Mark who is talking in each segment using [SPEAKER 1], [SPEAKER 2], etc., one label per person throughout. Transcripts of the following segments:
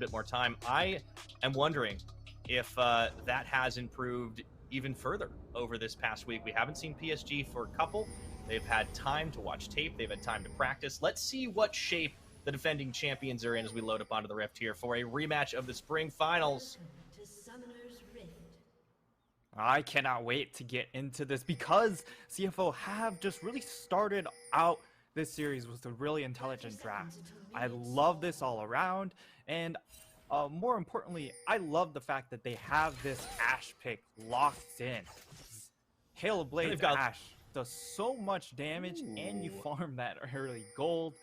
[SPEAKER 1] bit more time. I am wondering if that has improved even further over this past week. We haven't seen PSG for a couple. They've had time to watch tape. They've had time to practice. Let's see what shape the defending champions are in as we load up onto the Rift here for a rematch of the Spring Finals.
[SPEAKER 2] I cannot wait to get into this because CFO have just really started out this series with a really intelligent draft. I love this all around, and more importantly, I love the fact that they have this Ashe pick locked in. Hail of Blades Ashe does so much damage, and you farm that early gold.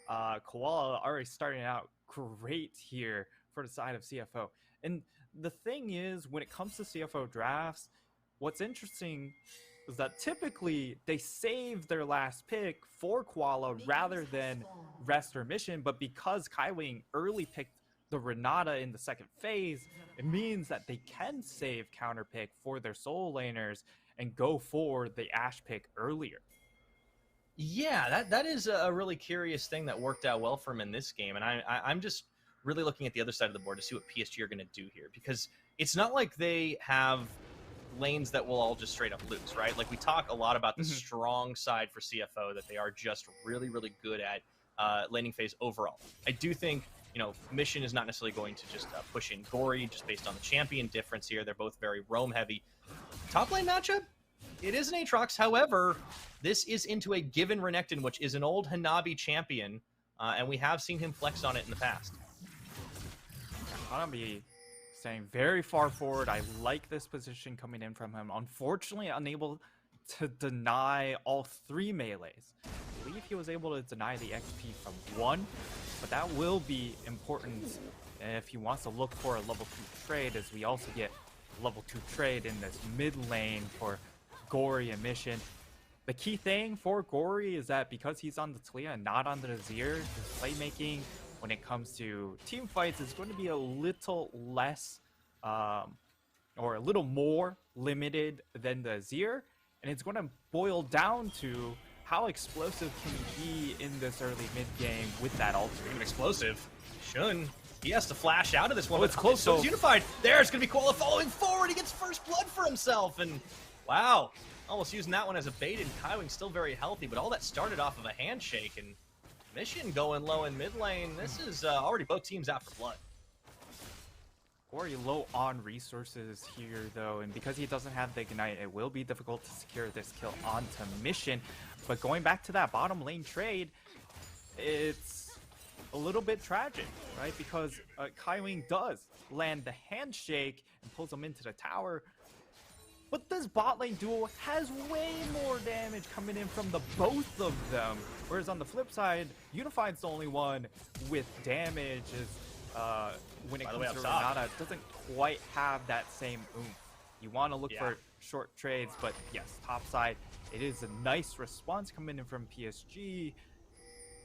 [SPEAKER 2] Koala already starting out great here for the side of CFO. And the thing is, when it comes to CFO drafts, what's interesting is that typically they save their last pick for Koala rather than rest or mission, but because Kaiwing early picked the Renata in the second phase, it means that they can save counter pick for their soul laners and go for the Ashe pick earlier.
[SPEAKER 1] Yeah, that is a really curious thing that worked out well for him in this game, and I'm just really looking at the other side of the board to see what PSG are going to do here, because it's not like they have lanes that will all just straight up lose, right? Like, we talk a lot about the strong side for CFO, that they are just really, really good at laning phase overall. I do think, you know, Mission is not necessarily going to just push in Gory just based on the champion difference here. They're both very roam heavy. Top lane matchup, it is an Aatrox. However, this is into a given Renekton, which is an old Hanabi champion, and we have seen him flex on it in the past.
[SPEAKER 2] Hanabi staying very far forward. I like this position coming in from him. Unfortunately, unable to deny all three melees. I believe he was able to deny the XP from one, but that will be important if he wants to look for a level 2 trade, as we also get level 2 trade in this mid lane for Gory and Mission. The key thing for Gory is that because he's on the Talia and not on the Azir, his playmaking when it comes to team fights is going to be a little less or a little more limited than the Azir, and it's going to boil down to how explosive can he be in this early mid game with that ult.
[SPEAKER 1] Even explosive. Shun, he has to flash out of this one.
[SPEAKER 2] Oh, it's close.
[SPEAKER 1] So it's Unified. There's going to be Koala following forward. He gets first blood for himself, and wow, almost using that one as a bait, and Kaiwing still very healthy, but all that started off of a handshake, and Mission going low in mid lane. This is already both teams out for blood.
[SPEAKER 2] Gory low on resources here, though, and because he doesn't have the Ignite, it will be difficult to secure this kill onto Mission. But going back to that bottom lane trade, it's a little bit tragic, right? Because Kaiwing does land the handshake and pulls him into the tower, but this bot lane duo has way more damage coming in from the both of them. Whereas on the flip side, Unified's the only one with damage. When it comes to Renata, doesn't quite have that same oomph. You want to look for short trades, but yes, top side, it is a nice response coming in from PSG,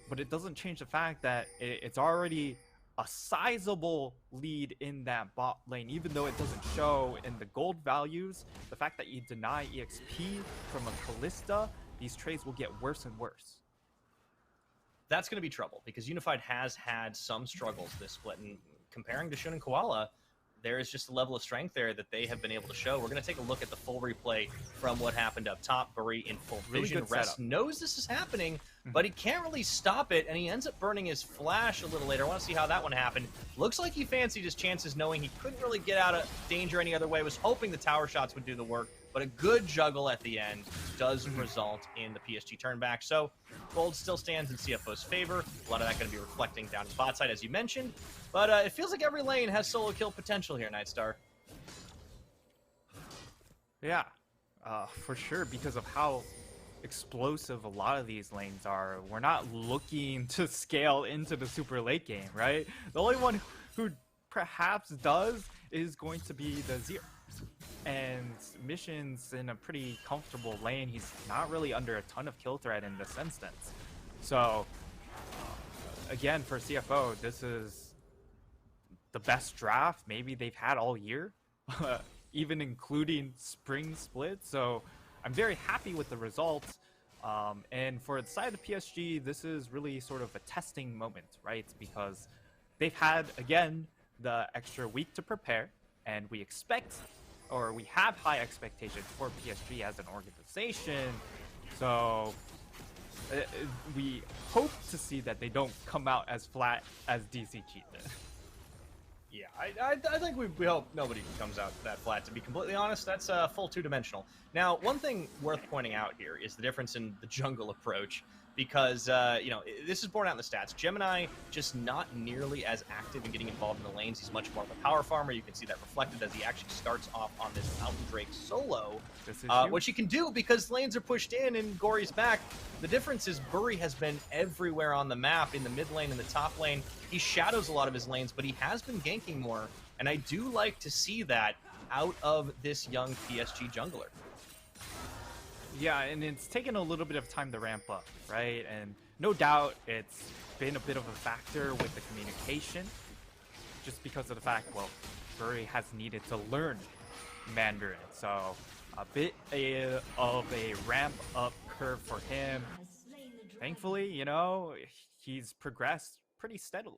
[SPEAKER 2] but it doesn't change the fact that it's already a sizable lead in that bot lane, even though it doesn't show in the gold values. The fact that you deny EXP from a Kalista, these trades will get worse and worse.
[SPEAKER 1] That's going to be trouble, because Unified has had some struggles this split, and comparing to Shun and Koala, there is just a level of strength there that they have been able to show. We're going to take a look at the full replay from what happened up top. Buri in full vision. Rest knows this is happening, but he can't really stop it, and he ends up burning his flash a little later. I want to see how that one happened. Looks like he fancied his chances, knowing he couldn't really get out of danger any other way. Was hoping the tower shots would do the work, but a good juggle at the end does result in the PSG turn back. So gold still stands in CFO's favor. A lot of that going to be reflecting down his bot side, as you mentioned. But it feels like every lane has solo kill potential here, Nightstar.
[SPEAKER 2] Yeah, for sure, because of how explosive a lot of these lanes are. We're not looking to scale into the super late game, right? The only one who perhaps does is going to be the Zero. And Mission's in a pretty comfortable lane. He's not really under a ton of kill threat in this instance. So, again, for CFO, this is the best draft maybe they've had all year, even including spring split. So I'm very happy with the results. And for the side of PSG, this is really sort of a testing moment, right? Because they've had, again, the extra week to prepare, and we expect, or we have high expectations for PSG as an organization. So we hope to see that they don't come out as flat as DC Cheat did.
[SPEAKER 1] Yeah, I think we hope nobody comes out that flat, to be completely honest. That's full two-dimensional. Now, one thing worth pointing out here is the difference in the jungle approach, because, you know, this is borne out in the stats. Gemini just not nearly as active in getting involved in the lanes. He's much more of a power farmer. You can see that reflected as he actually starts off on this Mountain Drake solo, which he can do because lanes are pushed in and Gory's back. The difference is Bury has been everywhere on the map, in the mid lane and the top lane. He shadows a lot of his lanes, but he has been ganking more, and I do like to see that out of this young PSG jungler.
[SPEAKER 2] Yeah, and it's taken a little bit of time to ramp up, right? And no doubt it's been a bit of a factor with the communication, just because of the fact, well, Bury has needed to learn Mandarin. So a bit of a ramp up curve for him. Thankfully, you know, he's progressed pretty steadily.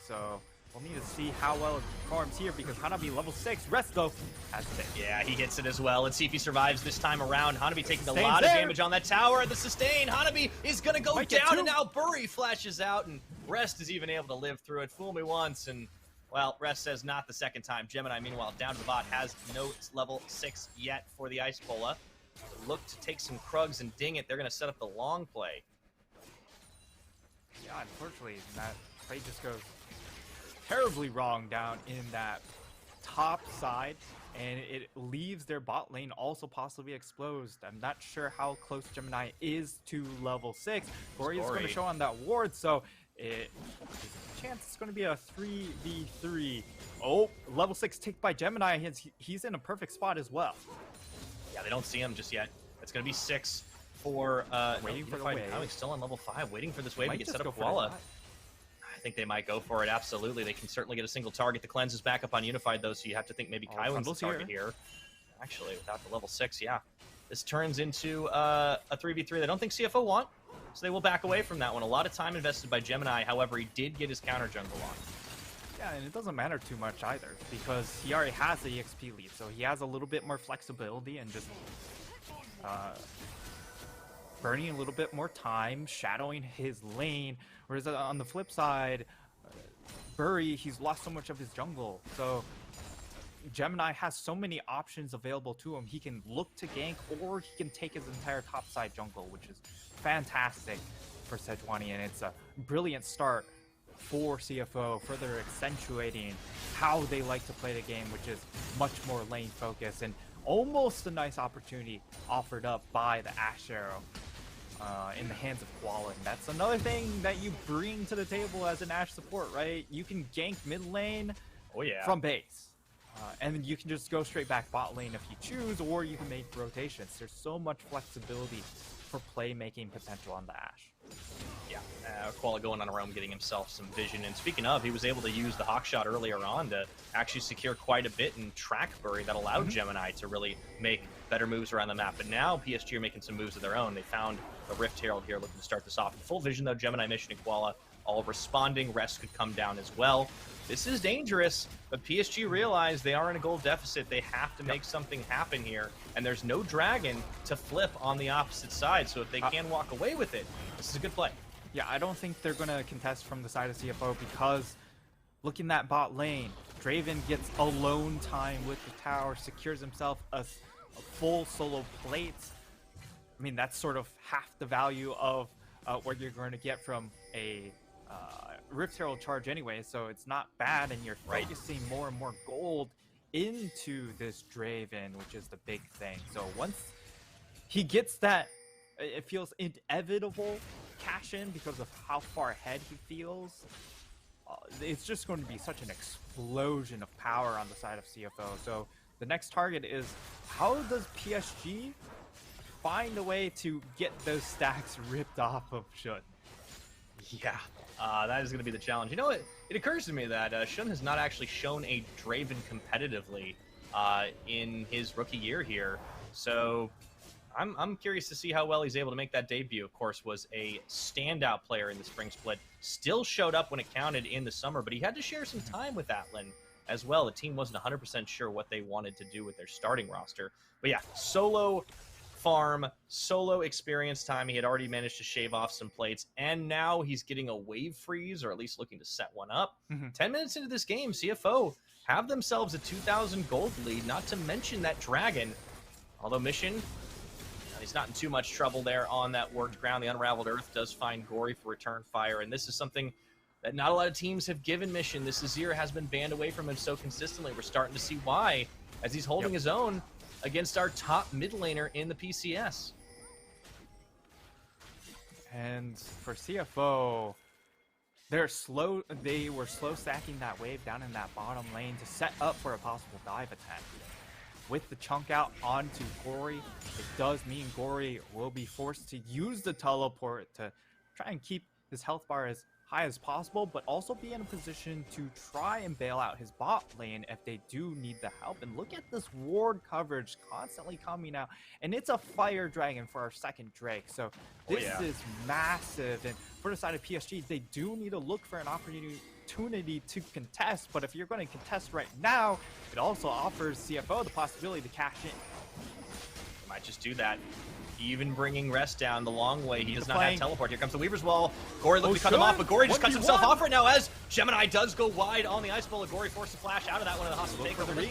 [SPEAKER 2] So we'll need to see how well it performs here, because Hanabi level 6, Rest though has it.
[SPEAKER 1] Yeah, he hits it as well. Let's see if he survives this time around. Hanabi taking a lot of damage on that tower. The sustain, Hanabi is going to go down, and now Bury flashes out, and Rest is even able to live through it. Fool me once, and, well, Rest says not the second time. Gemini, meanwhile, down to the bot, has no level 6 yet for the Ice Bola. Look to take some Krugs and ding it. They're going to set up the long play.
[SPEAKER 2] Yeah, unfortunately, that play just goes terribly wrong down in that top side, and it leaves their bot lane also possibly exposed. I'm not sure how close Gemini is to level 6. Gory is going to show on that ward, so there's a chance it's going to be a 3v3. Oh, level 6 take by Gemini. He's in a perfect spot as well.
[SPEAKER 1] Yeah, they don't see him just yet. It's going to be 6 for
[SPEAKER 2] waiting for the wave.
[SPEAKER 1] He's still on level 5, waiting for this wave to get set up. Koala. I think they might go for it. Absolutely, they can certainly get a single target. The cleanse is back up on Unified though, so you have to think maybe Kaiwin's the target here. Actually, without the level 6, yeah, this turns into a 3v3. They don't think CFO want, so they will back away from that one. A lot of time invested by Gemini. However, he did get his counter jungle on.
[SPEAKER 2] Yeah, and it doesn't matter too much either, because he already has the EXP lead, so he has a little bit more flexibility and just burning a little bit more time, shadowing his lane. Whereas on the flip side, Bury, he's lost so much of his jungle. So Gemini has so many options available to him. He can look to gank, or he can take his entire topside jungle, which is fantastic for Sejuani, and it's a brilliant start for CFO, further accentuating how they like to play the game, which is much more lane focused, and almost a nice opportunity offered up by the Ash Arrow in the hands of Koala. And that's another thing that you bring to the table as an Ash support, right? You can gank mid lane from base. And you can just go straight back bot lane if you choose, or you can make rotations. There's so much flexibility for playmaking potential on the Ash.
[SPEAKER 1] Yeah, Koala going on a roam, getting himself some vision. And speaking of, he was able to use the hawk shot earlier on to actually secure quite a bit and track Bury that allowed Gemini to really make better moves around the map. But now PSG are making some moves of their own. They found the Rift Herald here, looking to start this off. Full vision though, Gemini, Mission, and Koala all responding. Rest could come down as well. This is dangerous, but PSG realize they are in a gold deficit. They have to make something happen here, and there's no dragon to flip on the opposite side, so if they can walk away with it, this is a good play.
[SPEAKER 2] Yeah, I don't think they're going to contest from the side of CFO, because looking at bot lane, Draven gets alone time with the tower, secures himself a full solo plate. I mean, that's sort of half the value of what you're going to get from a Rift Herald charge anyway, so it's not bad, and you're focusing more and more gold into this Draven, which is the big thing. So once he gets that, it feels inevitable cash in because of how far ahead he feels. It's just going to be such an explosion of power on the side of CFO. So the next target is, how does PSG find a way to get those stacks ripped off of Shun?
[SPEAKER 1] Yeah, that is going to be the challenge. You know what? It occurs to me that Shun has not actually shown a Draven competitively in his rookie year here. So I'm curious to see how well he's able to make that debut. Of course, was a standout player in the spring split. Still showed up when it counted in the summer, but he had to share some time with Atlan as well. The team wasn't 100% sure what they wanted to do with their starting roster. But yeah, solo farm, solo experience time. He had already managed to shave off some plates, and now he's getting a wave freeze, or at least looking to set one up. 10 minutes into this game, CFO have themselves a 2,000 gold lead, not to mention that dragon. Although Mission, he's not in too much trouble there on that worked ground. The Unraveled Earth does find Gory for return fire, and this is something that not a lot of teams have given Mission. This Azir has been banned away from him so consistently. We're starting to see why, as he's holding his own against our top mid laner in the PCS.
[SPEAKER 2] And for CFO, they were slow stacking that wave down in that bottom lane to set up for a possible dive attack. With the chunk out onto Gory, it does mean Gory will be forced to use the teleport to try and keep his health bar as high as possible, but also be in a position to try and bail out his bot lane if they do need the help. And look at this ward coverage constantly coming out, and it's a fire dragon for our second Drake. So this is massive. And for the side of PSG, they do need to look for an opportunity to contest, but if you're going to contest right now, it also offers CFO the possibility to cash in.
[SPEAKER 1] Might just do that. Even bringing Rest down the long way. He does not have teleport. Here comes the Weaver's Wall. Gory looking to cut him off, but Gory just cuts himself off right now as Gemini does go wide on the Ice Bowl. Gory forced to flash out of that one of the hostile take over the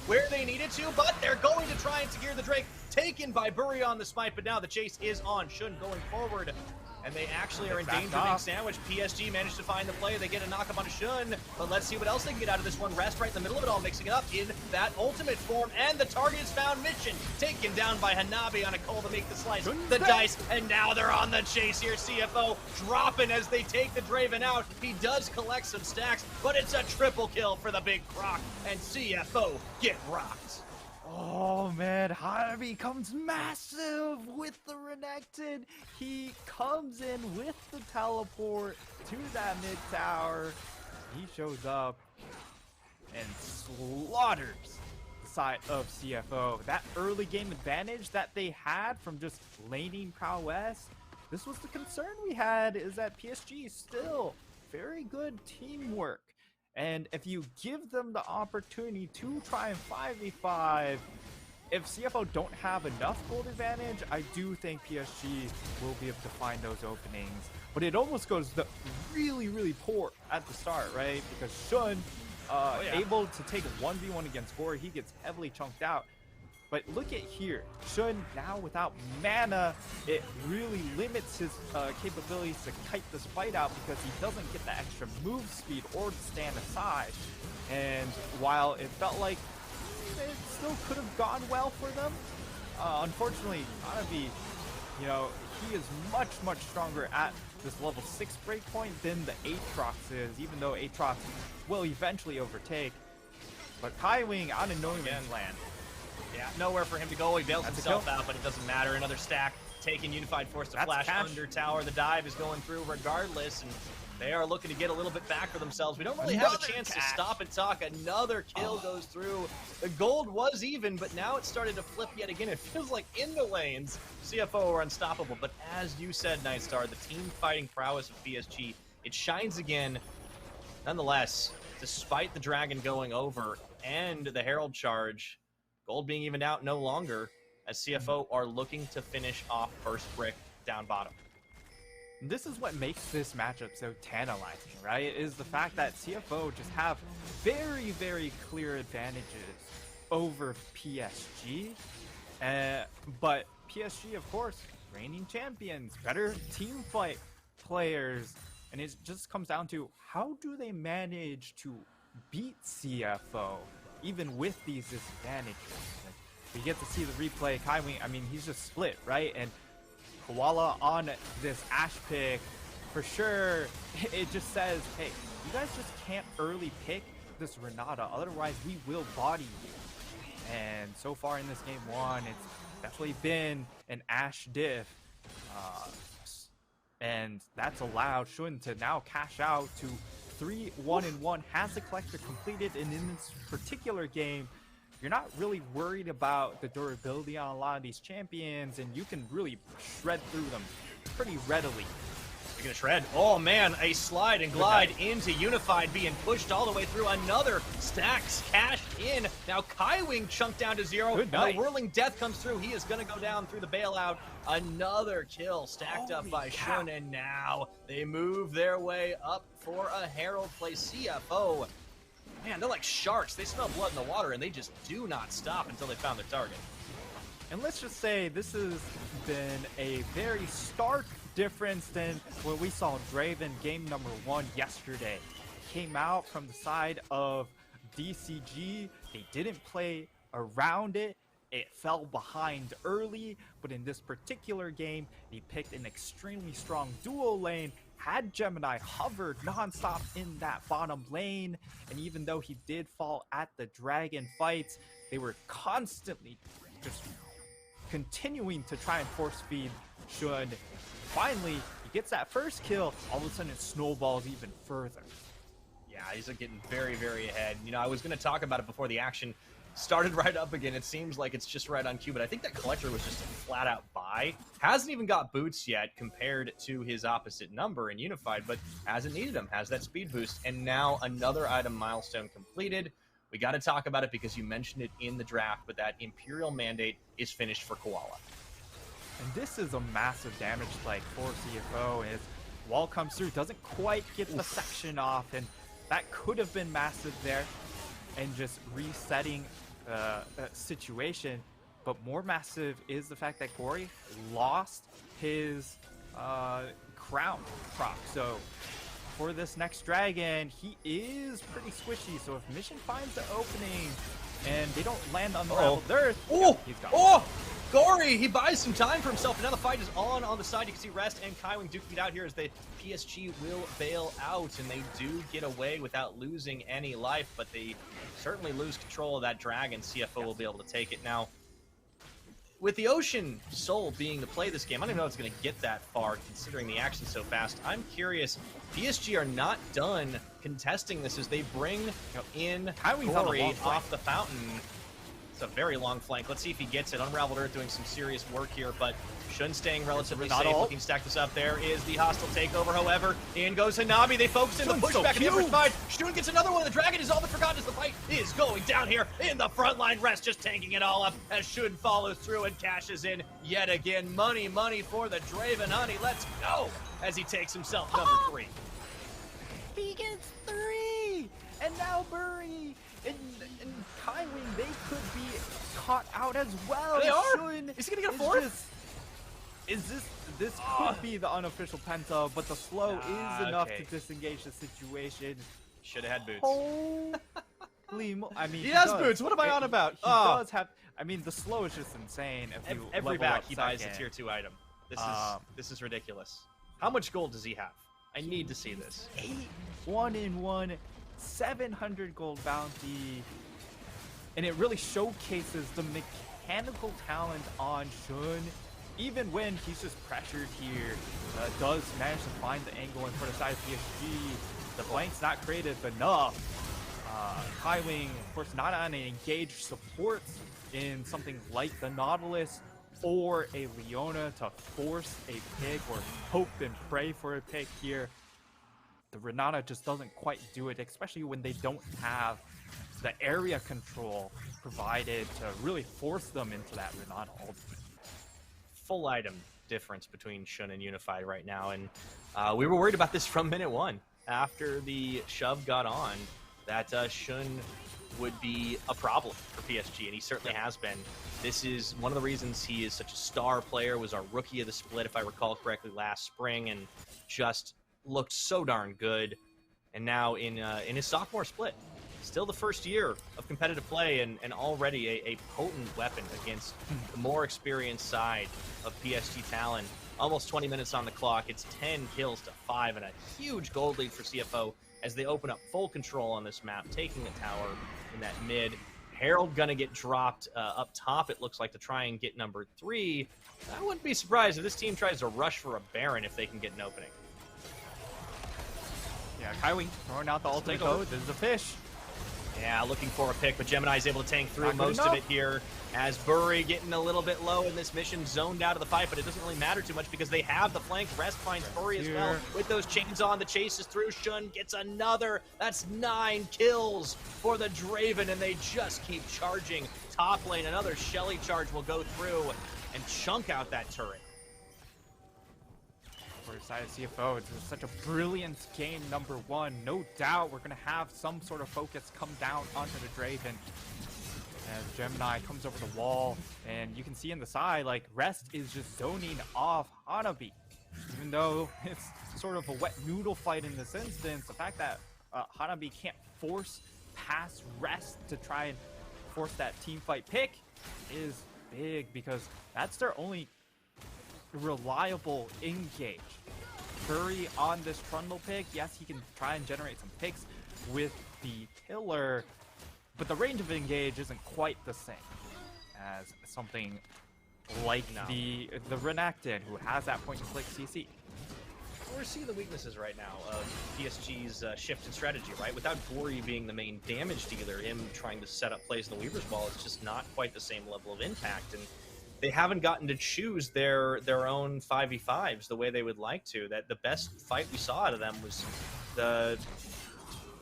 [SPEAKER 1] where they needed to, but they're going to try and secure the Drake. Taken by Burry on the smite, but now the chase is on. Shun going forward, and they actually are in danger of being sandwiched. PSG managed to find the play. They get a knock up on Shun, but let's see what else they can get out of this one. Rest right in the middle of it all, mixing it up in that ultimate form, and the target is found. Mission taken down by Hanabi on a call to make the slice. The dice, and now they're on the chase here. CFO dropping as they take the Draven out. He does collect some stacks, but it's a triple kill for the big Croc, and CFO get rocked.
[SPEAKER 2] Oh man, Hanabi comes massive with the Renekton. He comes in with the teleport to that mid tower. He shows up and slaughters the side of CFO. That early game advantage that they had from just laning prowess, this was the concern we had, is that PSG is still very good teamwork. And if you give them the opportunity to try and 5v5, if CFO don't have enough gold advantage, I do think PSG will be able to find those openings. But it almost goes really, really poor at the start, right? Because Shun, able to take 1v1 against Gory, he gets heavily chunked out. But look at here, Shun now without mana, it really limits his capabilities to kite this fight out because he doesn't get the extra move speed or to stand aside. And while it felt like it still could have gone well for them, unfortunately, Hanabi, you know, he is much, much stronger at this level 6 breakpoint than the Aatrox is, even though Aatrox will eventually overtake. But Kaiwing out of no man's land.
[SPEAKER 1] Yeah, nowhere for him to go. He bails himself out, but it doesn't matter. Another stack taking Unified Force to flash under tower. The dive is going through regardless, and they are looking to get a little bit back for themselves. We don't really have a chance to stop and talk. Another kill goes through. The gold was even, but now it's started to flip yet again. It feels like in the lanes, CFO are unstoppable. But as you said, Nightstar, the team fighting prowess of PSG, it shines again. Nonetheless, despite the Dragon going over and the Herald charge, gold being evened out no longer, as CFO are looking to finish off first brick down bottom.
[SPEAKER 2] This is what makes this matchup so tantalizing, right? Is the fact that CFO just have very, very clear advantages over PSG. But PSG, of course, reigning champions, better team fight players. And it just comes down to, how do they manage to beat CFO even with these disadvantages? We get to see the replay. Kaiwing, I mean, he's just split, right? And Koala on this Ashe pick, for sure, it just says, hey, you guys just can't early pick this Renata, otherwise we will body you. And so far in this game one, it's definitely been an Ashe diff. And that's allowed Shun to now cash out to 3-1-1, has the collector completed, and in this particular game, you're not really worried about the durability on a lot of these champions, and you can really shred through them pretty readily.
[SPEAKER 1] You're gonna shred. Oh man, a slide and glide into Unified, being pushed all the way through. Another stacks cashed in. Now Kaiwing chunked down to 0.
[SPEAKER 2] Good
[SPEAKER 1] Now
[SPEAKER 2] night.
[SPEAKER 1] Whirling Death comes through. He is gonna go down through the bailout. Another kill stacked up by
[SPEAKER 2] cow.
[SPEAKER 1] Shun, and now they move their way up for a Herald play. CFO. Man, they're like sharks. They smell blood in the water, and they just do not stop until they found their target.
[SPEAKER 2] And let's just say this has been a very stark difference than what we saw Draven game number 1 yesterday. Came out from the side of DCG. They didn't play around it. It fell behind early, but in this particular game, he picked an extremely strong duo lane, had Gemini hovered nonstop in that bottom lane, and even though he did fall at the dragon fights, they were constantly just continuing to try and force feed Shun. Finally, he gets that first kill. All of a sudden, it snowballs even further.
[SPEAKER 1] Yeah, he's getting very, very ahead. You know, I was going to talk about it before the action started right up again. It seems like it's just right on cue, but I think that Collector was just a flat-out buy. Hasn't even got boots yet compared to his opposite number in Unified, but hasn't needed them. Has that speed boost, and now another item milestone completed. We got to talk about it because you mentioned it in the draft, but that Imperial Mandate is finished for Koala.
[SPEAKER 2] And this is a massive damage spike for CFO as wall comes through, doesn't quite get the section off, and that could have been massive there and just resetting situation. But more massive is the fact that Corey lost his crown proc. So for this next dragon, he is pretty squishy. So if Mission finds the opening and they don't land on the Unraveled Earth,
[SPEAKER 1] oh,
[SPEAKER 2] he's gone.
[SPEAKER 1] Oh! Gory, he buys some time for himself, and now the fight is on the side. You can see Rest and Kaiwing duking it out here as the PSG will bail out, and they do get away without losing any life, but they certainly lose control of that dragon. CFO will be able to take it. Now, with the Ocean Soul being the play this game, I don't even know if it's going to get that far, considering the action so fast. I'm curious. PSG are not done contesting this as they bring in Gory off the fountain. It's a very long flank. Let's see if he gets it. Unraveled Earth doing some serious work here, but Shun staying relatively safe. Looking to stack this up. There is the hostile takeover, however. In goes Hanabi. They focus in the pushback in the upper side. Shun gets another one. The dragon is all but forgotten as the fight is going down here in the front line. Rest just tanking it all up as Shun follows through and cashes in yet again. Money for the Draven Honey. Let's go as he takes himself number 3.
[SPEAKER 2] He gets 3! And now Bury and Kaiwing, they could be caught out as well.
[SPEAKER 1] They are?
[SPEAKER 2] Shun
[SPEAKER 1] Is he gonna get a 4th?
[SPEAKER 2] This could be the unofficial penta, but the slow is enough to disengage the situation.
[SPEAKER 1] Should have had boots.
[SPEAKER 2] Holy I mean,
[SPEAKER 1] he has boots. What am I on about?
[SPEAKER 2] He does have. I mean, the slow is just insane. If you
[SPEAKER 1] every
[SPEAKER 2] level
[SPEAKER 1] back
[SPEAKER 2] up
[SPEAKER 1] he buys a
[SPEAKER 2] second.
[SPEAKER 1] tier 2 item. This is ridiculous. How much gold does he have? I need to see this.
[SPEAKER 2] 8 1-in-1, 700 gold bounty, and it really showcases the mechanical talent on Shun. Even when he's just pressured here, does manage to find the angle in front of side of PSG. The blank's not creative enough. Kaiwing, of course, not on an engaged support in something like the Nautilus or a Leona to force a pick or hope and pray for a pick here. The Renata just doesn't quite do it, especially when they don't have the area control provided to really force them into that Renata ult.
[SPEAKER 1] Full item difference between Shun and Unified right now, and we were worried about this from minute 1. After the shove got on, that Shun would be a problem for PSG, and he certainly has been. This is one of the reasons he is such a star player, was our rookie of the split, if I recall correctly, last spring, and just looked so darn good. And now in his sophomore split, still the first year of competitive play, and already a potent weapon against the more experienced side of PSG Talon. Almost 20 minutes on the clock. It's 10 kills to 5 and a huge gold lead for CFO as they open up full control on this map, taking the tower in that mid. Herald gonna get dropped up top, it looks like, to try and get number 3. I wouldn't be surprised if this team tries to rush for a Baron if they can get an opening.
[SPEAKER 2] Yeah, Kaiwing throwing out the ultimate code. This is a fish.
[SPEAKER 1] Yeah, looking for a pick, but Gemini's able to tank through
[SPEAKER 2] Not good
[SPEAKER 1] most of
[SPEAKER 2] enough.
[SPEAKER 1] it here. As Bury getting a little bit low in this mission, zoned out of the fight, but it doesn't really matter too much because they have the flank. Rest finds Bury as well. With those chains on, the chase is through. Shun gets another. That's 9 kills for the Draven, and they just keep charging. Top lane, another Shelly charge will go through and chunk out that turret.
[SPEAKER 2] For the side of CFO, it's such a brilliant game, number one. No doubt we're going to have some sort of focus come down onto the Draven. As Gemini comes over the wall, and you can see in the side, like, Rest is just zoning off Hanabi. Even though it's sort of a wet noodle fight in this instance, the fact that Hanabi can't force past Rest to try and force that team fight pick is big, because that's their only reliable engage. Bury on this Trundle pick, yes, he can try and generate some picks with the pillar, but the range of engage isn't quite the same as something like the Renekton, who has that point-and-click CC.
[SPEAKER 1] We're seeing the weaknesses right now of PSG's shift in strategy, right? Without Gory being the main damage dealer, him trying to set up plays in the Weaver's Ball, it's just not quite the same level of impact. And they haven't gotten to choose their own 5v5s the way they would like to. That the best fight we saw out of them was the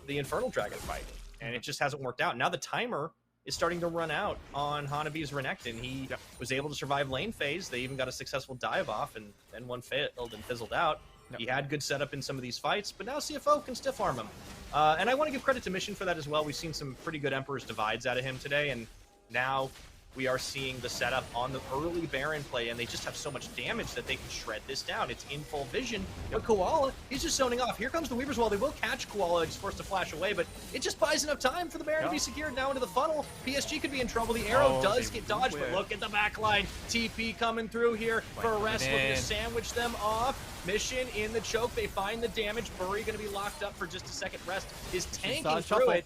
[SPEAKER 1] Infernal Dragon fight, and it just hasn't worked out. Now the timer is starting to run out on Hanabi's Renekton. He was able to survive lane phase. They even got a successful dive off, and then one failed and fizzled out. He had good setup in some of these fights, but now CFO can stiff arm him. And I want to give credit to Mission for that as well. We've seen some pretty good Emperor's Divides out of him today, and now we are seeing the setup on the early Baron play, and they just have so much damage that they can shred this down. It's in full vision, but Koala, he's just zoning off. Here comes the Weaver's Wall. They will catch Koala. He's forced to flash away, but it just buys enough time for the Baron to be secured now into the funnel. PSG could be in trouble. The arrow does get dodged, but look at the back line. TP coming through here for Rest, looking to sandwich them off. Mission in the choke. They find the damage. Bury going to be locked up for just a second. Rest is tanking through it.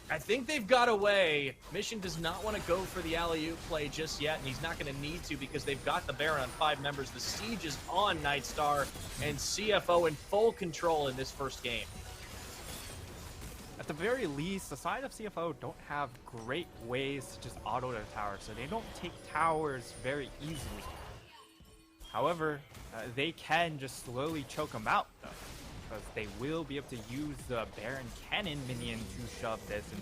[SPEAKER 1] I think they've got away. Mission does not want to go for the alley-oop play just yet, and he's not going to need to because they've got the Baron on 5 members. The siege is on Nightstar, and CFO in full control in this first game.
[SPEAKER 2] At the very least, the side of CFO don't have great ways to just auto their towers, so they don't take towers very easily. However, they can just slowly choke them out, though, because they will be able to use the Baron Cannon minion to shove this, and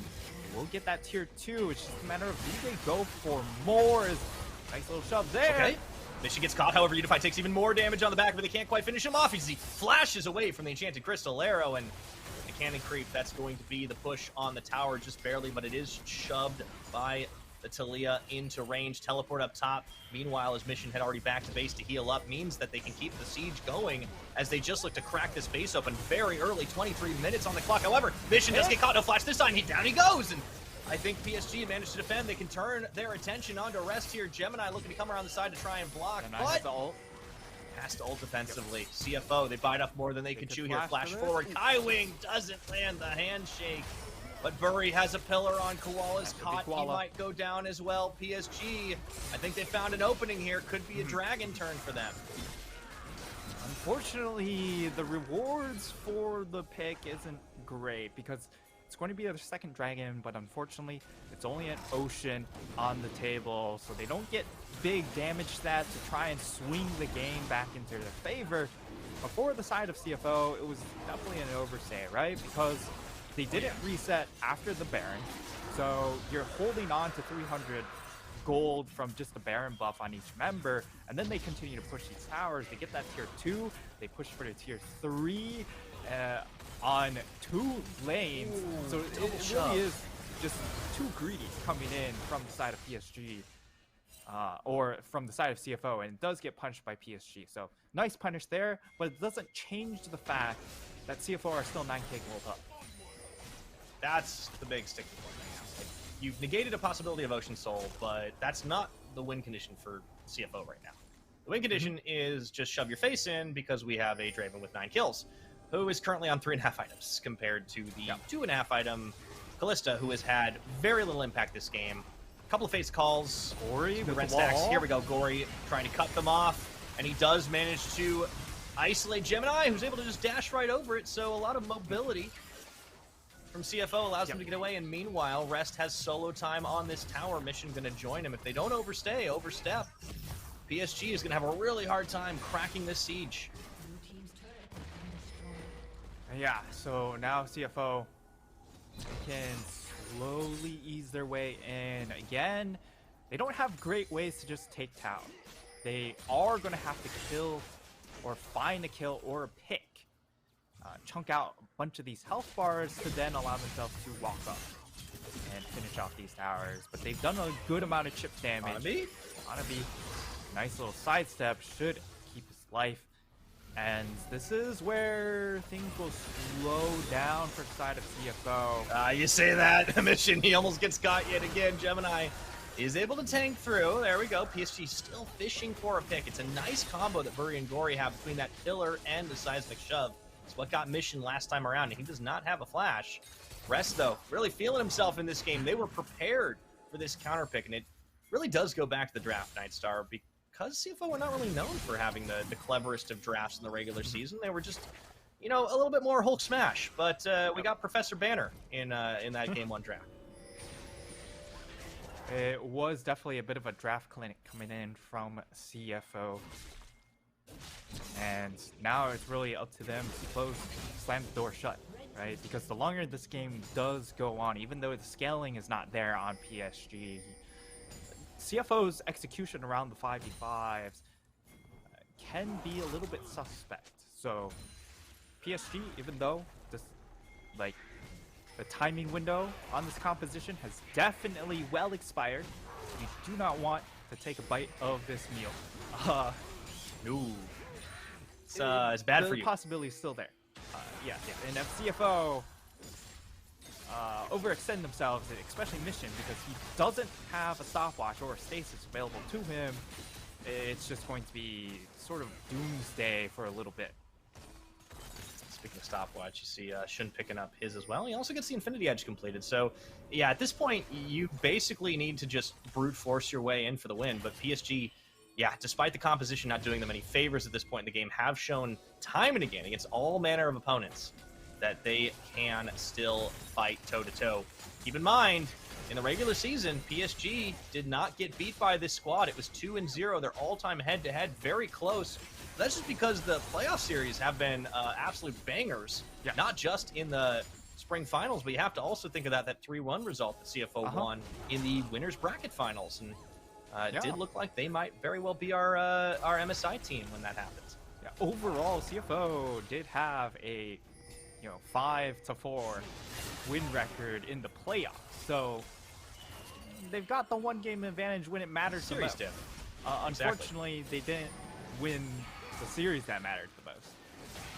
[SPEAKER 2] we'll get that tier 2. It's just a matter of do they go for more. Nice little shove there.
[SPEAKER 1] Okay. Mission gets caught, however, Unify takes even more damage on the back, but they can't quite finish him off. He flashes away from the Enchanted Crystal Arrow, and the Cannon Creep, that's going to be the push on the tower, just barely, but it is shoved by the Talia into range. Teleport up top. Meanwhile, as Mission had already back to base to heal up, means that they can keep the siege going as they just look to crack this base open very early. 23 minutes on the clock. However, Mission does get caught. No flash this time. Down he goes. And I think PSG managed to defend. They can turn their attention onto Rest here. Gemini looking to come around the side to try and block. But has to ult defensively. CFO, they bite off more than they can chew here. Flash forward. Kaiwing doesn't land the handshake. But Bury has a pillar on Koala's caught. He might go down as well. PSG, I think they found an opening here. Could be a dragon turn for them.
[SPEAKER 2] Unfortunately, the rewards for the pick isn't great because it's going to be their second dragon, but unfortunately, it's only an ocean on the table, so they don't get big damage stats to try and swing the game back into their favor. But for the side of CFO, it was definitely an oversight, right? Because they didn't reset after the Baron, so you're holding on to 300 gold from just the Baron buff on each member, and then they continue to push these towers. They get that tier 2, they push for the tier 3 on 2 lanes. So it really is just too greedy coming in from the side of PSG, or from the side of CFO, and it does get punished by PSG. So nice punish there, but it doesn't change the fact that CFO are still 9k gold up.
[SPEAKER 1] That's the big sticking point right now. Like, you've negated a possibility of Ocean Soul, but that's not the win condition for CFO right now. The win condition is just shove your face in because we have a Draven with 9 kills, who is currently on 3.5 items compared to the 2.5 item Callista, who has had very little impact this game. A couple of face calls.
[SPEAKER 2] Gory with
[SPEAKER 1] red
[SPEAKER 2] the
[SPEAKER 1] stacks.
[SPEAKER 2] wall.
[SPEAKER 1] Here we go. Gory trying to cut them off, and he does manage to isolate Gemini, who's able to just dash right over it, so a lot of mobility. from CFO allows him to get away, and meanwhile, Rest has solo time on this tower. Mission going to join him. If they don't overstep, PSG is going to have a really hard time cracking this siege.
[SPEAKER 2] Yeah, so now CFO can slowly ease their way in. Again, they don't have great ways to just take town. They are going to have to kill or find a kill or a pick. Chunk out a bunch of these health bars to then allow themselves to walk up and finish off these towers. But they've done a good amount of chip damage. Hanabi, nice little sidestep, should keep his life. And this is where things will slow down for the side of CFO.
[SPEAKER 1] You say that, Mission, he almost gets caught yet again. Gemini is able to tank through. There we go. PSG still fishing for a pick. It's a nice combo that Bury and Gory have between that pillar and the seismic shove. It's what got Mission last time around. He does not have a flash. Rest, though, really feeling himself in this game. They were prepared for this counter pick, and it really does go back to the draft, Nightstar, because CFO were not really known for having the cleverest of drafts in the regular season. They were just, you know, a little bit more Hulk smash. But we got Professor Banner in that Game 1 draft.
[SPEAKER 2] It was definitely a bit of a draft clinic coming in from CFO. And now it's really up to them to slam the door shut, right? Because the longer this game does go on, even though the scaling is not there on PSG, CFO's execution around the 5v5s can be a little bit suspect. So PSG, even though this, like, the timing window on this composition has definitely well expired, you do not want to take a bite of this meal.
[SPEAKER 1] No. It's bad for you.
[SPEAKER 2] The possibility is still there. Yeah. And if CFO overextend themselves, especially Mission, because he doesn't have a stopwatch or a stasis available to him, it's just going to be sort of doomsday for a little bit.
[SPEAKER 1] Speaking of stopwatch, you see Shun picking up his as well. He also gets the Infinity Edge completed. So, yeah, at this point, you basically need to just brute force your way in for the win. But PSG, yeah, despite the composition not doing them any favors at this point in the game, have shown time and again against all manner of opponents that they can still fight toe-to-toe. Keep in mind, in the regular season, PSG did not get beat by this squad. It was 2-0, their all-time head-to-head, very close. That's just because the playoff series have been absolute bangers, not just in the spring finals, but you have to also think of that 3-1 result that CFO won in the winners bracket finals. And it did look like they might very well be our MSI team when that happens.
[SPEAKER 2] Yeah, overall, CFO did have a 5-4 win record in the playoffs. So they've got the one game advantage when it matters the most. Unfortunately, they didn't win the series that mattered the most.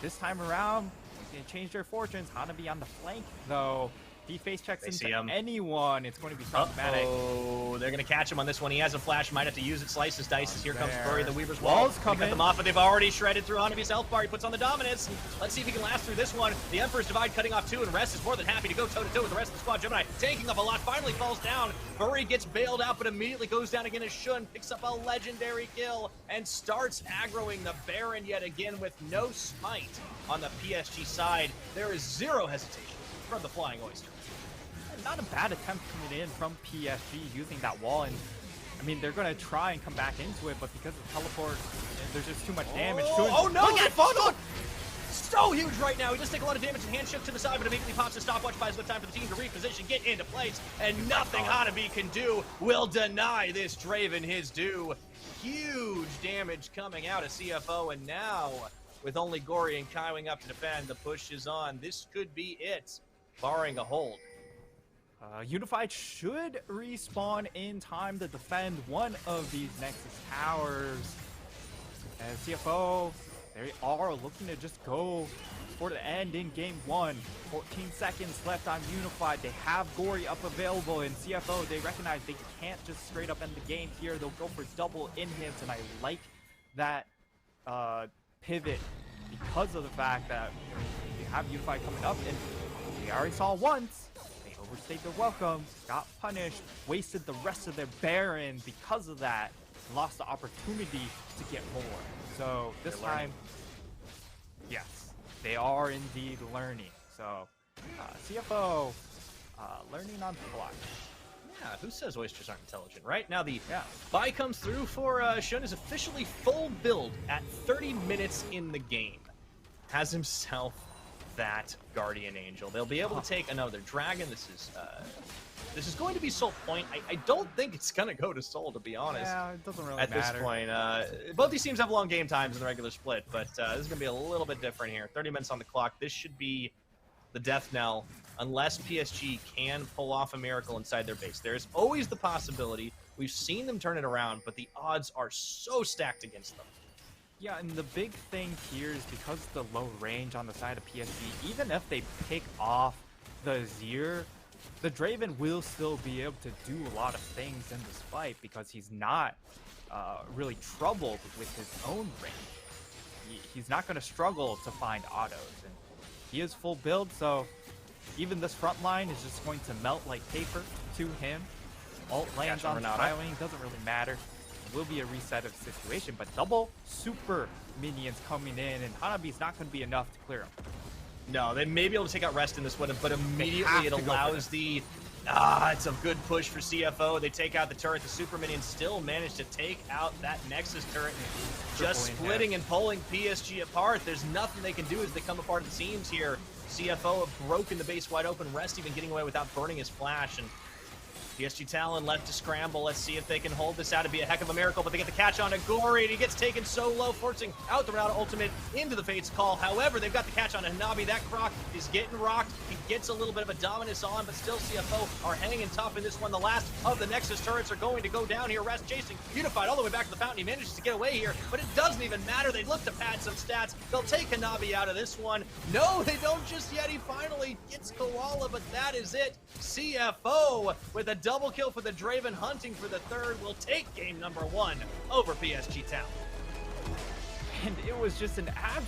[SPEAKER 2] This time around, they can change their fortunes. Hanabi on the flank, though. He face checks into anyone. It's going to be problematic.
[SPEAKER 1] Oh, they're going to catch him on this one. He has a flash. Might have to use it. Slices, dices. Here comes Bury, the Weaver's Wall. Cut them off, but they've already shredded through Hanabi's health bar. He puts on the dominance. Let's see if he can last through this one. The Emperor's Divide cutting off 2, and Rest is more than happy to go toe-to-toe with the rest of the squad. Gemini taking up a lot. Finally falls down. Bury gets bailed out, but immediately goes down again as Shun picks up a legendary kill and starts aggroing the Baron yet again with no smite on the PSG side. There is zero hesitation from the Flying Oyster.
[SPEAKER 2] Not a bad attempt coming in from PSG using that wall, and I mean they're gonna try and come back into it, but because of teleport, there's just too much damage.
[SPEAKER 1] Oh no! Get funneled! So huge right now. He does take a lot of damage and hand shift to the side, but immediately pops his stopwatch. Buys enough time for the team to reposition, get into place, and nothing Hanabi can do will deny this Draven his due. Huge damage coming out of CFO, and now with only Gory and Kaiwing up to defend, the push is on. This could be it, barring a hold.
[SPEAKER 2] Unified should respawn in time to defend one of these Nexus towers. And CFO, they are looking to just go for the end in game 1. 14 seconds left on Unified. They have Gory up available, and CFO, they recognize they can't just straight up end the game here. They'll go for double inhibs, and I like that pivot because of the fact that they have Unified coming up, and we already saw once. Overstayed their welcome, got punished, wasted the rest of their Baron because of that, lost the opportunity to get more. So this time, yes, they are indeed learning. So CFO learning on the fly.
[SPEAKER 1] Yeah, who says Oysters aren't intelligent, right? Now the
[SPEAKER 2] Yeah.
[SPEAKER 1] buy comes through for Shun is officially full build at 30 minutes in the game. Has himself that Guardian Angel. They'll be able to take another Dragon. This is going to be Soul Point. I don't think it's going to go to Soul, to be honest.
[SPEAKER 2] Yeah, it doesn't really
[SPEAKER 1] at
[SPEAKER 2] matter.
[SPEAKER 1] this point. Both these teams have long game times in the regular split, but this is going to be a little bit different here. 30 minutes on the clock. This should be the death knell, unless PSG can pull off a miracle inside their base. There's always the possibility. We've seen them turn it around, but the odds are so stacked against them.
[SPEAKER 2] Yeah, and the big thing here is because of the low range on the side of PSG, even if they pick off the Azir, the Draven will still be able to do a lot of things in this fight because he's not really troubled with his own range. He's not going to struggle to find autos, and he is full build, so even this front line is just going to melt like paper to him. Ult lands on tiling, doesn't really matter. It will be a reset of the situation, but double super minions coming in, and Hanabi's not going to be enough to clear him.
[SPEAKER 1] No, they may be able to take out Rest in this one, but immediately it allows the... it's a good push for CFO. They take out the turret. The super minions still manage to take out that Nexus turret. Just splitting and pulling PSG apart. There's nothing they can do as they come apart at the seams here. CFO have broken the base wide open. Rest even getting away without burning his flash. And PSG Talon left to scramble. Let's see if they can hold this out. It'd be a heck of a miracle, but they get the catch on Agori, and he gets taken so low, forcing out the Renata ultimate into the Fate's Call. However, they've got the catch on Hanabi. That Croc is getting rocked. He gets a little bit of a dominance on, but still CFO are hanging tough in this one. The last of the Nexus turrets are going to go down here. Rest chasing Unified all the way back to the fountain. He manages to get away here, but it doesn't even matter. They look to pad some stats. They'll take Hanabi out of this one. No, they don't just yet. He finally gets Koala, but that is it. CFO with a double kill for the Draven, hunting for the third, will take game number 1 over PSG Talon.
[SPEAKER 2] And it was just an absolute